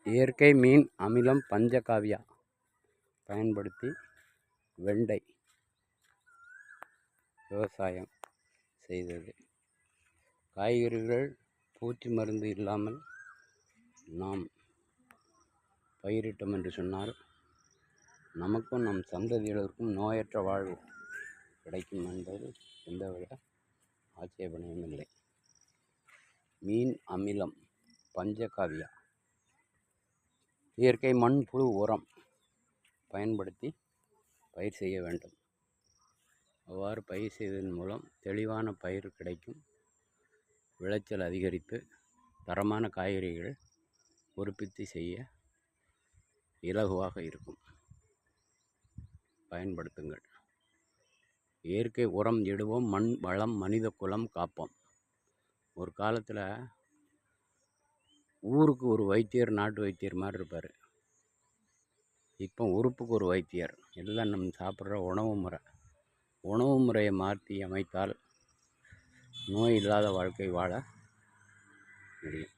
இயற்கை மீன் அமிலம் பஞ்சகாவியா பயன்படுத்தி வெண்டை விவசாயம் செய்தது. காய்கறிகள் பூச்சி மருந்து இல்லாமல் நாம் பயிரிட்டோம் என்று சொன்னால் நமக்கும் நம் சந்ததியினருக்கும் நோயற்ற வாழ்வு கிடைக்கும் என்பது எந்தவித ஆட்சேபனையும் இல்லை. மீன் அமிலம் பஞ்சகாவியா இயற்கை மண்புழு உரம் பயன்படுத்தி பயிர் செய்ய வேண்டும். அவ்வாறு பயிர் செய்வதன் மூலம் தெளிவான பயிர் கிடைக்கும், விளைச்சல் அதிகரித்து தரமான காய்கறிகள் உற்பத்தி செய்ய இலகுவாக இருக்கும். பயன்படுத்துங்கள். இயற்கை உரம் இடுவோம், மண் வளம் மனித குலம் காப்போம். ஒரு காலத்தில் ஊருக்கு ஒரு வைத்தியர், நாட்டு வைத்தியர் மாதிரி இருப்பார். இப்போ உறுப்புக்கு ஒரு வைத்தியர். எல்லாம் நம்ம சாப்பிட்ற உணவு முறையை மாற்றி அமைத்தால் நோய் இல்லாத வாழ்க்கை வாழ முடியும்.